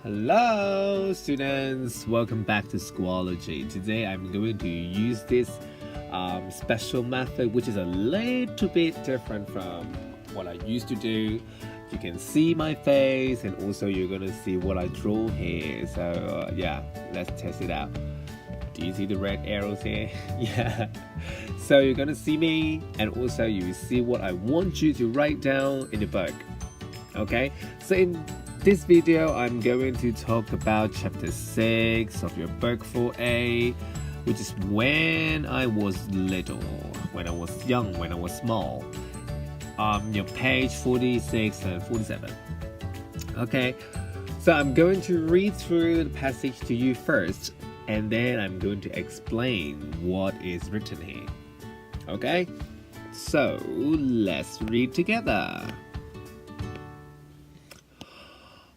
Hello students, welcome back to Schoology. Today I'm going to use this special method which is a little bit different from what I used to do. You can see my face and also you're going to see what I draw here. So yeah, let's test it out. Do you see the red arrows here? Yeah. So you're going to see me and also you see what I want you to write down in the book. Okay, so in this video, I'm going to talk about chapter 6 of your book 4A, which is when I was little, when I was young, when I was small. Your page 46 and 47. Okay, so I'm going to read through the passage to you first, and then I'm going to explain what is written here. Okay, so let's read together.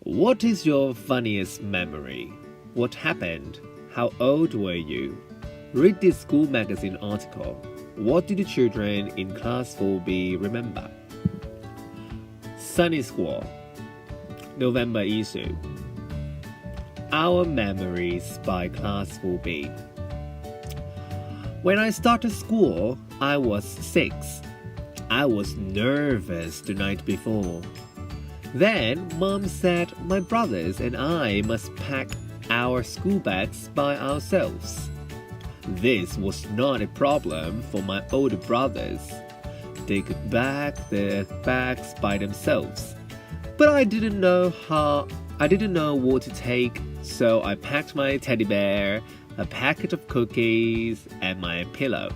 What is your funniest memory? What happened? How old were you? Read this school magazine article. What do the children in class 4B remember? Sunny School, November issue. Our Memories by Class 4B. When I started school, I was 6. I was nervous the night before. Then Mom said my brothers and I must pack our school bags by ourselves. This was not a problem for my older brothers. They could pack their bags by themselves. But I didn't know what to take, so I packed my teddy bear, a packet of cookies, and my pillow.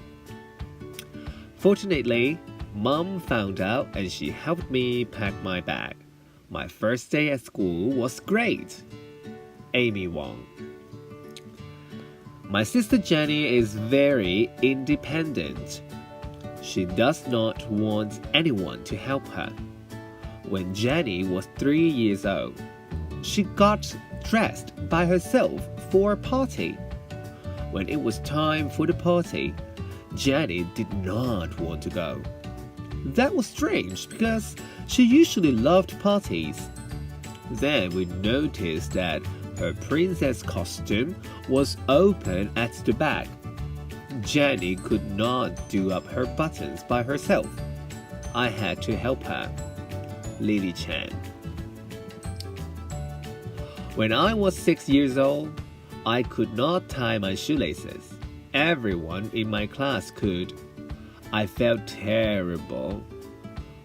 Fortunately, Mom found out and she helped me pack my bag. My first day at school was great. Amy Wong. My sister Jenny is very independent. She does not want anyone to help her. When Jenny was 3 years old, she got dressed by herself for a party. When it was time for the party, Jenny did not want to go. That was strange because she usually loved parties. Then we noticed that her princess costume was open at the back. Jenny could not do up her buttons by herself. I had to help her. Lily Chan. When I was 6 years old, I could not tie my shoelaces. Everyone in my class could. I felt terrible.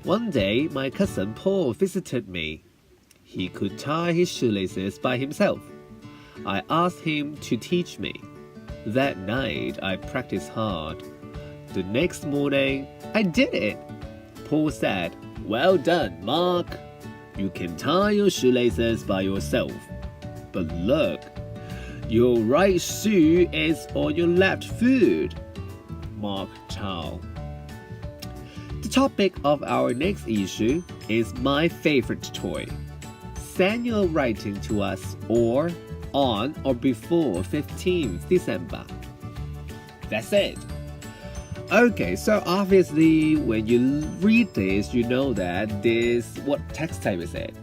One day, my cousin Paul visited me. He could tie his shoelaces by himself. I asked him to teach me. That night, I practiced hard. The next morning, I did it. Paul said, "Well done, Mark. You can tie your shoelaces by yourself. But look, your right shoe is on your left foot." Mark Chow. The topic of our next issue is my favorite toy. Send your writing to us or on or before 15th December. That's it. Okay, so obviously when you read this, you know that what text type is it?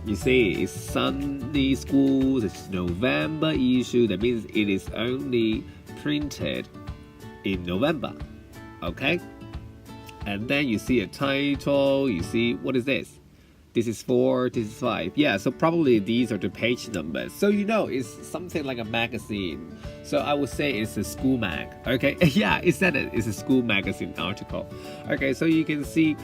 You see, it's Sunday Schools, it's November issue. That means it is only printed in November. Okay? And then you see a title, you see, what is this? This is 4, this is 5. Yeah, so probably these are the page numbers. So you know, it's something like a magazine. So I would say it's a school mag. Okay, yeah, it said it. It's a school magazine article. Okay, so you can see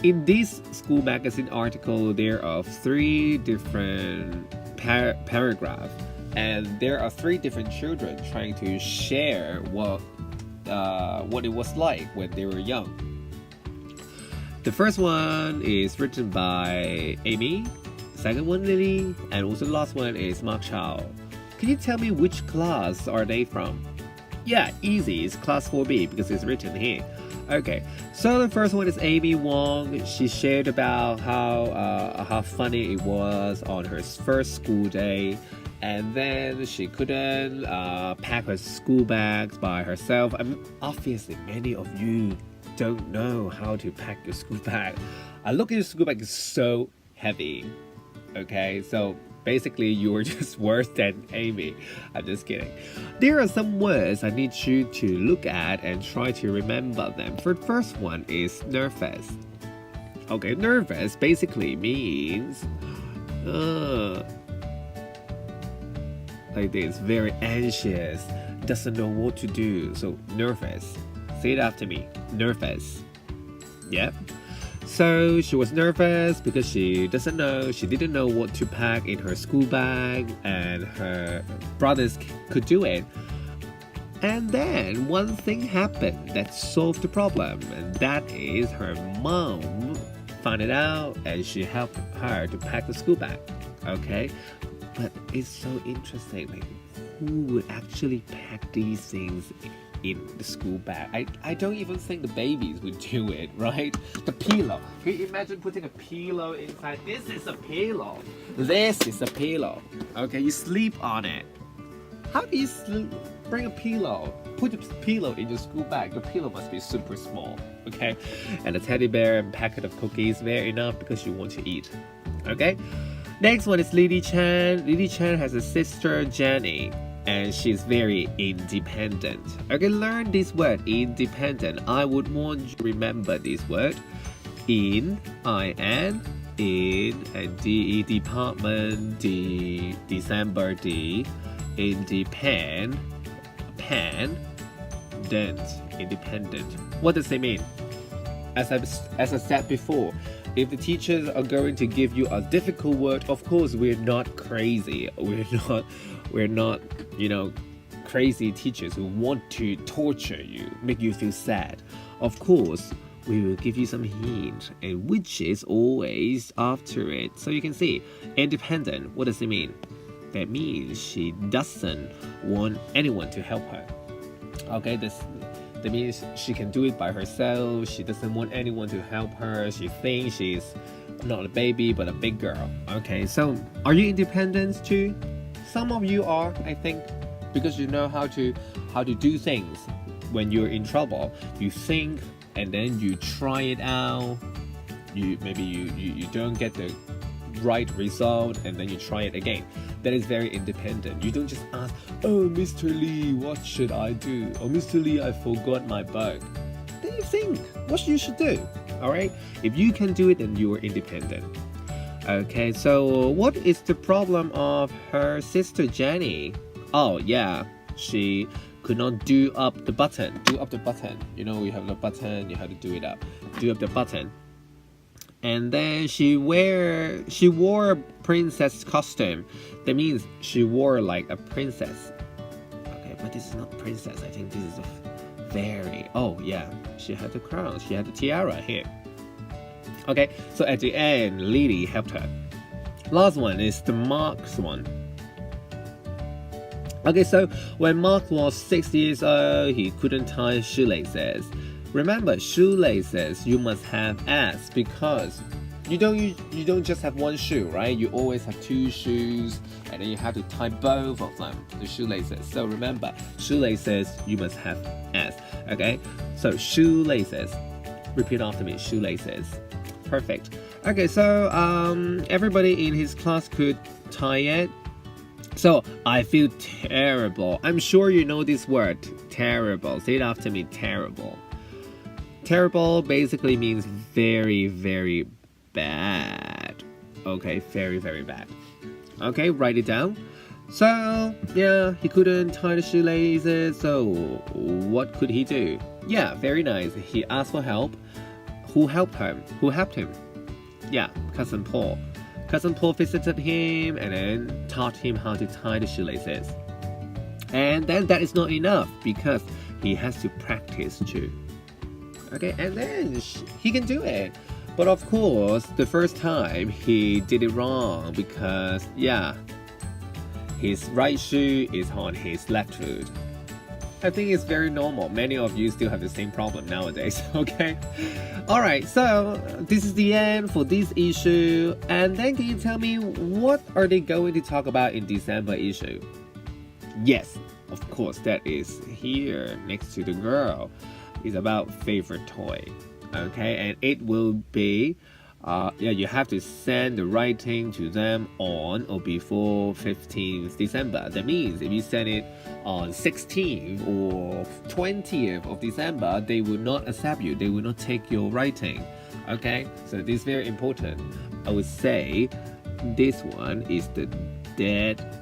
in this school magazine article, there are 3 different paragraphs. And there are 3 different children trying to share what it was like when they were young. The first one is written by Amy, the second one Lily, and also the last one is Mark Chow. Can you tell me which class are they from? Yeah, easy, it's class 4B because it's written here. Okay, so the first one is Amy Wong. She shared about how funny it was on her first school day. And then she couldn't pack her school bags by herself. I mean, obviously, many of you don't know how to pack your school bag. I look at your school bag, it's so heavy. Okay, so basically you're just worse than Amy. I'm just kidding. There are some words I need you to look at and try to remember them. For the first one is nervous. Okay, nervous basically means like this, very anxious, doesn't know what to do. So nervous. Say it after me. Nervous. Yep. So she was nervous because she didn't know what to pack in her school bag, and her brothers could do it. And then one thing happened that solved the problem, and that is her mom found it out and she helped her to pack the school bag. Okay, but it's so interesting, like, who would actually pack these things in the school bag? I don't even think the babies would do it, right? The pillow. Can you imagine putting a pillow inside? This is a pillow. This is a pillow. Okay, you sleep on it. How do you bring a pillow? Put a pillow in your school bag. Your pillow must be super small. Okay, and a teddy bear and packet of cookies, fair enough, because you want to eat. Okay, next one is Lily Chan. Lily Chan has a sister, Jenny, and she's very independent. Okay, learn this word, independent. I would want you to remember this word. In, I-N, in, and D-E, department, D, December, D, independent, independent. What does it mean? As I said before, if the teachers are going to give you a difficult word, of course we're not crazy. We're not, crazy teachers who want to torture you, make you feel sad. Of course, we will give you some hint, and which is always after it. So you can see, independent, what does it mean? That means she doesn't want anyone to help her. Okay, that means she can do it by herself. She doesn't want anyone to help her. She thinks she's not a baby but a big girl. Okay, so are you independent too? Some of you are, I think, because you know how to do things. When you're in trouble, you think and then you try it out. You don't get the right result and then you try it again. That is very independent. You don't just ask, oh, Mr. Lee, what should I do? Or Mr. Lee, I forgot my bag. Then you think what you should do. Alright? If you can do it, then you are independent. Okay, so what is the problem of her sister Jenny? Oh yeah, she could not do up the button. Do up the button. You know, you have the button, you have to do it up. Do up the button. And then she wore a princess costume. That means she wore like a princess. Okay, but this is not princess. I think this is a fairy. Oh yeah, she had the crown. She had the tiara here. Okay, so at the end, Lily helped her. Last one is the Marx one. Okay, so when Mark was 6 years old, he couldn't tie shoelaces. Remember, shoelaces you must have S, because you don't just have one shoe, right? You always have two shoes, and then you have to tie both of them, the shoelaces. So remember, shoelaces you must have S. Okay, so shoelaces. Repeat after me, shoelaces. Perfect. Okay, so everybody in his class could tie it. So I feel terrible. I'm sure you know this word, terrible. Say it after me, terrible. Terrible basically means very, very bad. Okay, very, very bad. Okay, write it down. So, yeah, he couldn't tie the shoelaces, so what could he do? Yeah, very nice. He asked for help. Who helped him? Who helped him? Yeah, Cousin Paul. Cousin Paul visited him and then taught him how to tie the shoelaces. And then that is not enough, because he has to practice too. Okay, and then he can do it. But of course, the first time he did it wrong, because yeah, his right shoe is on his left foot. I think it's very normal. Many of you still have the same problem nowadays, okay? Alright, so this is the end for this issue. And then can you tell me, what are they going to talk about in December issue? Yes, of course, that is here next to the girl. Is about favorite toy. Okay, and it will be Yeah, you have to send the writing to them on or before 15th December. That means if you send it on 16th or 20th of December, they will not accept you. They will not take your writing. Okay, so this is very important. I would say this one is the deadline.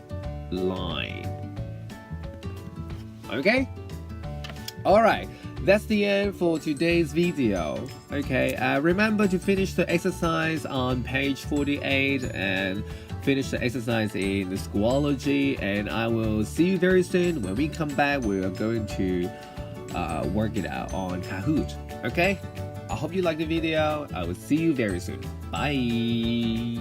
Okay? Alright, that's the end for today's video. Okay, remember to finish the exercise on page 48 and finish the exercise in the Schoology, and I will see you very soon. When we come back, we are going to work it out on Kahoot. Okay? I hope you liked the video. I will see you very soon. Bye!